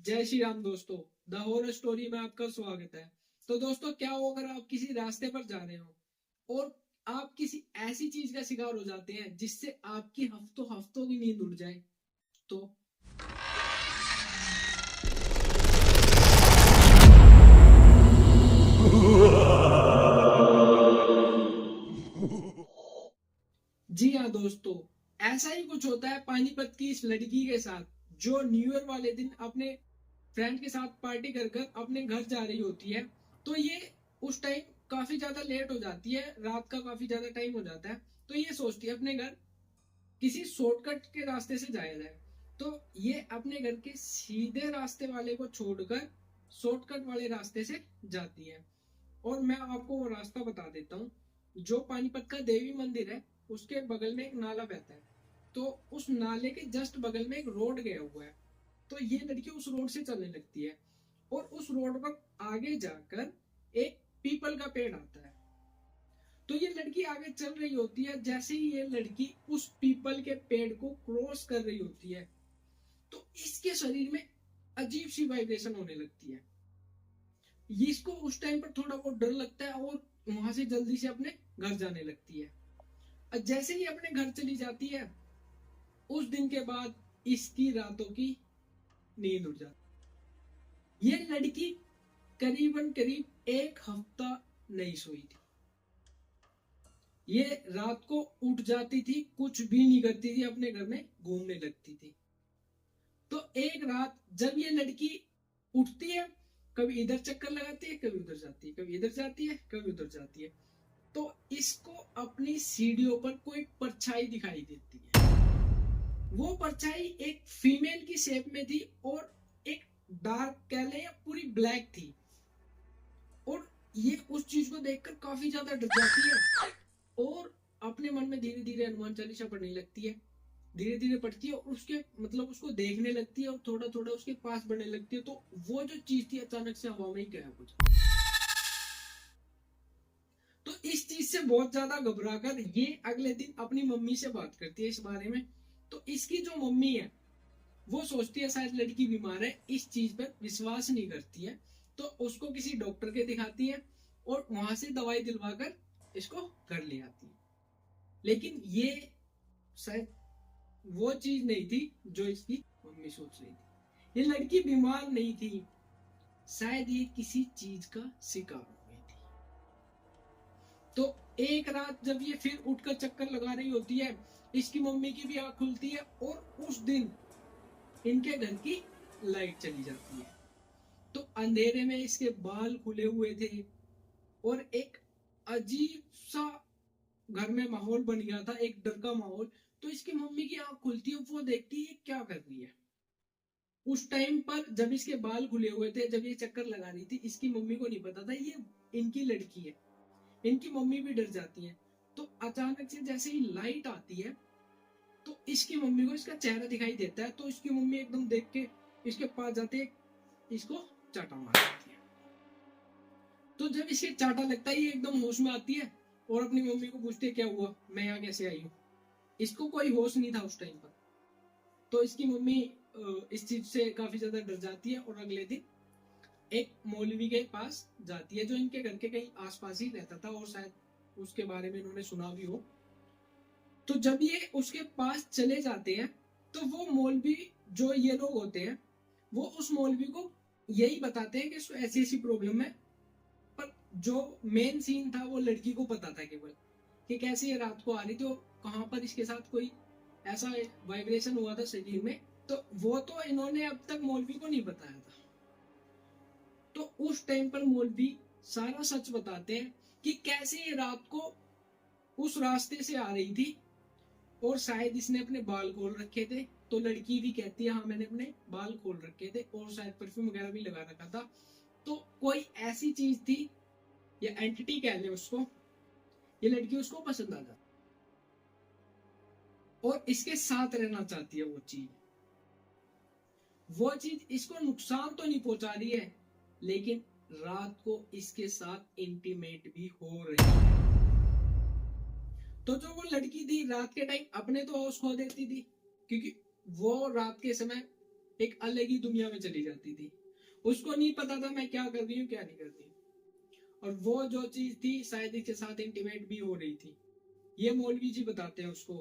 जय श्री राम दोस्तों। The horror story में आपका स्वागत है। तो दोस्तों, क्या हो अगर आप किसी रास्ते पर जा रहे हो और आप किसी ऐसी चीज का शिकार हो जाते हैं जिससे आपकी हफ्तों हफ्तों की नींद उड़ जाए। तो जी हाँ दोस्तों, ऐसा ही कुछ होता है पानीपत की इस लड़की के साथ, जो न्यू ईयर वाले दिन अपने फ्रेंड के साथ पार्टी कर कर अपने घर जा रही होती है। तो ये उस टाइम काफी ज्यादा लेट हो जाती है, रात का काफी ज्यादा टाइम हो जाता है। तो ये सोचती है अपने घर किसी शॉर्टकट के रास्ते से जाया जाए। तो ये अपने घर के सीधे रास्ते वाले को छोड़कर शॉर्टकट वाले रास्ते से जाती है। और मैं आपको वो रास्ता बता देता हूँ। जो पानीपत का देवी मंदिर है, उसके बगल में एक नाला बहता है। तो उस नाले के जस्ट बगल में एक रोड गया हुआ है। तो ये लड़की उस रोड से चलने लगती है और उस रोड पर आगे जाकर एक पीपल का पेड़ आता है। तो ये लड़की आगे चल रही होती है। जैसे ही ये लड़की उस पीपल के पेड़ को क्रॉस कर रही होती है, तो इसके शरीर में अजीब सी वाइब्रेशन होने लगती है। ये इसको उस टाइम पर थोड़ा बहुत डर लगता है और वहां से जल्दी से अपने घर जाने लगती है। और जैसे ही अपने घर चली जाती है, उस दिन के बाद इसकी रातों की नींद उड़ जाती। ये लड़की करीबन करीब एक हफ्ता नहीं सोई थी। ये रात को उठ जाती थी, कुछ भी नहीं करती थी, अपने घर में घूमने लगती थी। तो एक रात जब ये लड़की उठती है, कभी इधर चक्कर लगाती है, कभी उधर जाती है, कभी इधर जाती है, कभी उधर जाती है। तो इसको अपनी सीढ़ियों पर कोई परछाई दिखाई देती है। वो परछाई एक फीमेल की शेप में थी और एक डार्क कह लें या पूरी ब्लैक थी। और ये उस चीज को देखकर काफी ज्यादा डर जाती है और अपने मन में धीरे धीरे हनुमान चालीसा पढ़ने लगती है। धीरे धीरे पढ़ती है और उसके मतलब उसको देखने लगती है और थोड़ा थोड़ा उसके पास बढ़ने लगती है। तो वो जो चीज थी अचानक से हवा में ही गायब हो जाती। तो इस चीज से बहुत ज्यादा घबरा कर ये अगले दिन अपनी मम्मी से बात करती है इस बारे में। तो इसकी जो मम्मी है, वो सोचती है शायद लड़की बीमार है, इस चीज पर विश्वास नहीं करती है। तो उसको किसी डॉक्टर के दिखाती है और वहां से दवाई दिलवाकर इसको घर ले आती है। लेकिन ये शायद वो चीज नहीं थी जो इसकी मम्मी सोच रही थी। ये लड़की बीमार नहीं थी, शायद ये किसी चीज का शिकार हो गई थी। तो एक रात जब ये फिर उठकर चक्कर लगा रही होती है, इसकी मम्मी की भी आंख खुलती है और उस दिन इनके घर की लाइट चली जाती है। तो अंधेरे में इसके बाल खुले हुए थे और एक अजीब सा घर में माहौल बन गया था, एक डर का माहौल। तो इसकी मम्मी की आंख खुलती है, वो देखती है क्या कर रही है। उस टाइम पर जब इसके बाल खुले हुए थे, जब ये चक्कर लगा रही थी, इसकी मम्मी को नहीं पता था ये इनकी लड़की है। इनकी मम्मी भी डर जाती है। तो अचानक से जैसे ही लाइट आती है, तो इसकी मम्मी को इसका चेहरा दिखाई देता है। तो इसकी मम्मी एकदम देख के इसके पास जाते इसको चाटा मार देती है। तो जब इसके चाटा लगता है, ये एकदम होश में आती है और अपनी मम्मी को पूछती है क्या हुआ, मैं यहाँ कैसे आई हूँ। इसको कोई होश नहीं था उस टाइम पर। तो इसकी मम्मी इस चीज से काफी ज्यादा डर जाती है और अगले दिन एक मौलवी के पास जाती है, जो इनके घर के कहीं आसपास ही रहता था और शायद उसके बारे में इन्होंने सुना भी हो। तो जब ये उसके पास चले जाते हैं, तो वो मौलवी, जो ये लोग होते हैं, वो उस मौलवी को यही बताते हैं कि ऐसी ऐसी प्रॉब्लम है। पर जो मेन सीन था वो लड़की को पता था केवल कि कैसे ये रात को आ रही थी और कहाँ पर इसके साथ कोई ऐसा वाइब्रेशन हुआ था शरीर में। तो वो तो इन्होंने अब तक मौलवी को नहीं बताया था। तो उस टाइम पर मौलवी सारा सच बताते हैं कि कैसे ये रात को उस रास्ते से आ रही थी और शायद इसने अपने बाल खोल रखे थे। तो लड़की भी कहती है हाँ मैंने अपने बाल खोल रखे थे और शायद परफ्यूम वगैरह भी लगा रखा था। तो कोई ऐसी चीज थी या एंटिटी कह ले उसको, ये लड़की उसको पसंद आ जाती और इसके साथ रहना चाहती है। वो चीज इसको नुकसान तो नहीं पहुंचा रही है, लेकिन रात को इसके साथ इंटीमेट भी हो रही है। तो जो वो लड़की थी रात के टाइम अपने तो होश खो देती थी, क्योंकि वो रात के समय एक अलग ही दुनिया में चली जाती थी। उसको नहीं पता था मैं क्या कर रही हूँ क्या नहीं कर रही हूँ। और वो जो चीज थी शायद इसके साथ इंटीमेट भी हो रही थी, ये मौलवी जी बताते हैं उसको।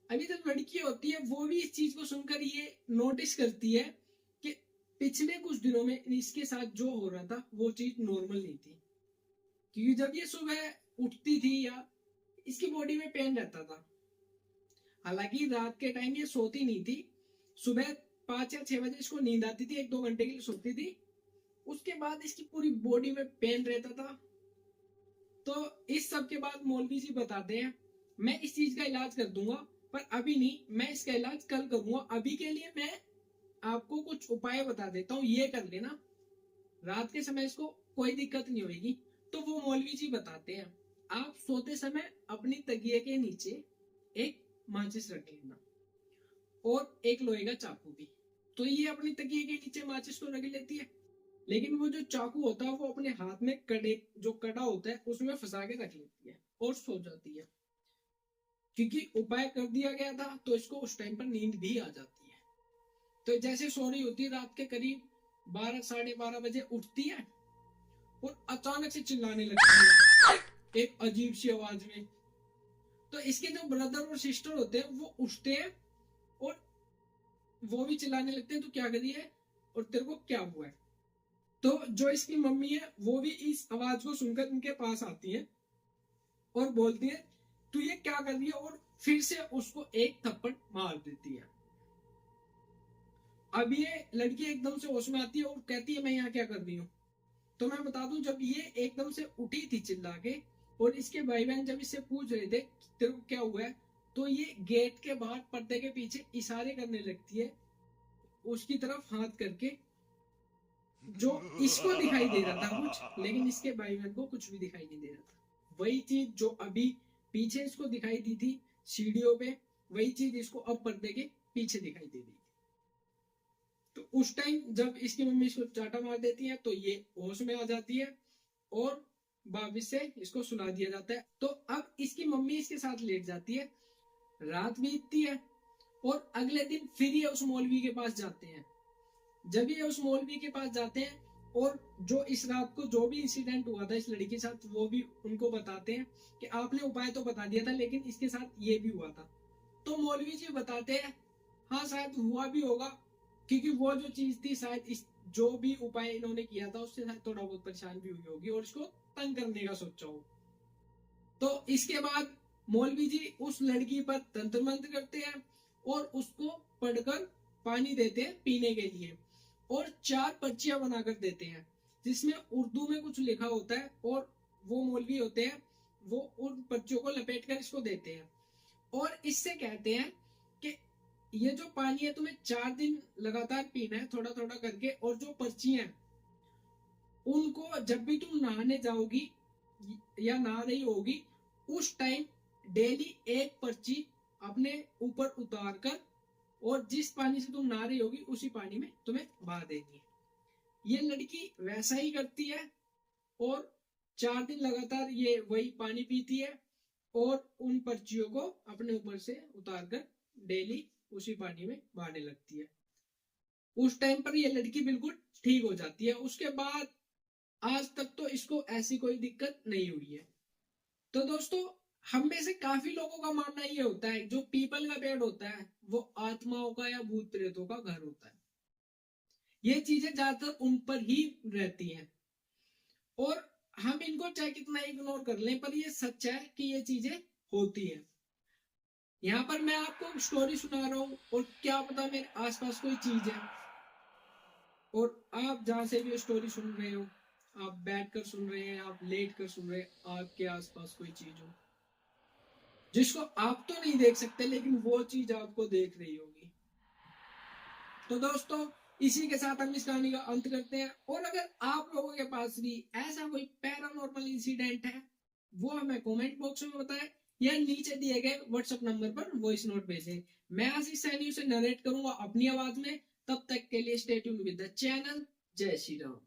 अभी जब लड़की होती है वो भी इस चीज को सुनकर ये नोटिस करती है कि पिछले कुछ दिनों में इसके साथ जो हो रहा था वो चीज नॉर्मल नहीं थी। क्योंकि जब ये सुबह उठती थी या इसकी बॉडी में पेन रहता था, हालांकि रात के टाइम ये सोती नहीं थी, सुबह 5 या 6 बजे इसको नींद आती थी, 1-2 घंटे के लिए सोती थी, उसके बाद इसकी पूरी बॉडी में पेन रहता था। तो इस सब के बाद मौलवी जी बताते हैं मैं इस चीज का इलाज कर दूंगा, पर अभी नहीं, मैं इसका इलाज कल करूंगा, अभी के लिए मैं आपको कुछ उपाय बता देता हूँ, ये कर लेना, रात के समय इसको कोई दिक्कत नहीं होगी। तो वो मौलवी जी बताते हैं आप सोते समय अपनी तकिए के नीचे एक माचिस रख लेना और एक लोहे का चाकू भी। तो ये अपनी तकिए के नीचे माचिस तो रख लेती है, लेकिन वो जो चाकू होता है वो अपने हाथ में कड़े जो कड़ा होता है उसमें फंसा के रख लेती है और सो जाती है। क्योंकि उपाय कर दिया गया था तो इसको उस टाइम पर नींद भी आ जाती है। तो जैसे सो रही होती है रात के करीब 12-12:30 बजे उठती है और अचानक से चिल्लाने लगती है एक अजीब सी आवाज में। तो इसके जो ब्रदर और सिस्टर होते हैं वो उठते हैं और वो भी चिल्लाने लगते हैं, तो क्या करी है और तेरे को क्या हुआ है। तो जो इसकी मम्मी है वो भी इस आवाज को सुनकर इनके पास आती है और बोलती है तू ये क्या कर रही है, और फिर से उसको एक थप्पड़ मार देती है। अब ये लड़की एकदम से होश में आती है और कहती है मैं यहाँ क्या कर रही हूँ। तो मैं बता दूं जब ये एकदम से उठी थी चिल्ला के और इसके भाई बहन जब इससे पूछ रहे थे तेरे को क्या हुआ है, तो ये गेट के बाहर पर्दे के पीछे इशारे करने लगती है उसकी तरफ हाथ करके। जो इसको दिखाई दे रहा था कुछ, लेकिन इसके भाई बहन को कुछ भी दिखाई नहीं दे रहा था। वही चीज जो अभी पीछे इसको दिखाई दी थी सीढ़ियों पे, वही चीज इसको अब पर्दे के पीछे दिखाई दे रही थी। तो उस टाइम जब इसकी मम्मी इसको चाटा मार देती है तो ये होश में आ जाती है और वापिस से इसको सुला दिया जाता है। तो अब इसकी मम्मी इसके साथ लेट जाती है, रात बीतती है और अगले दिन फिर ये उस मौलवी के पास जाते हैं। जब ये उस मौलवी के पास जाते हैं और जो इस रात को जो भी इंसिडेंट हुआ था इस लड़की के साथ वो भी उनको बताते हैं कि आपने उपाय तो बता दिया था लेकिन इसके साथ ये भी हुआ था। तो मौलवी जी बताते हैं हाँ शायद हुआ भी होगा, क्योंकि वो जो चीज थी शायद इस जो भी उपाय इन्होंने किया था उससे शायद थोड़ा बहुत परेशान भी हुई होगी और इसको तंग करने का सोचा हो। तो इसके बाद मौलवी जी उस लड़की पर तंत्र मंत्र करते हैं और उसको पढ़कर पानी देते हैं पीने के लिए और 4 पर्चियां बनाकर देते हैं जिसमें उर्दू में कुछ लिखा होता है और वो मौलवी होते हैं वो उन पर्चियों को लपेट कर इसको देते हैं और इससे कहते हैं कि ये जो पानी है तुम्हें 4 दिन लगातार पीना है थोड़ा थोड़ा करके, और जो पर्चियां हैं उनको जब भी तुम नहाने जाओगी या नहा रही होगी उस टाइम डेली एक पर्ची अपने ऊपर उतार कर और जिस पानी से तुम नहा रही होगी उसी पानी में तुम्हें बहा देनी है। ये लड़की वैसा ही करती है और 4 दिन लगातार ये वही पानी पीती है और उन पर्चियों को अपने ऊपर से उतार कर डेली उसी पानी में बहाने लगती है। उस टाइम पर ये लड़की बिल्कुल ठीक हो जाती है। उसके बाद आज तक तो इसको ऐसी कोई दिक्कत नहीं हुई है। तो दोस्तों हम में से काफी लोगों का मानना ये होता है जो पीपल का पेड़ होता है वो आत्माओं का या भूत प्रेतों का घर होता है। ये चीजें ज्यादातर उन पर ही रहती हैं और हम इनको चाहे कितना इग्नोर कर लें पर ये सच है कि ये चीजें होती है। यहाँ पर मैं आपको स्टोरी सुना रहा हूँ और क्या पता मेरे आसपास कोई चीज है और आप जहां से भी स्टोरी सुन रहे हो, आप बैठकर सुन रहे हैं, आप लेट कर सुन रहे हैं, आपके आसपास कोई चीज हो जिसको आप तो नहीं देख सकते लेकिन वो चीज आपको देख रही होगी। तो दोस्तों इसी के साथ हम इस कहानी का अंत करते हैं और अगर आप लोगों के पास भी ऐसा कोई पैरानॉर्मल इंसिडेंट है वो हमें कमेंट बॉक्स में बताएं या नीचे दिए गए व्हाट्सएप नंबर पर वॉइस नोट भेजें। मैं आशीष सैनी उसे नरेट करूंगा अपनी आवाज में। तब तक के लिए stay tuned with the channel. जय श्री राम।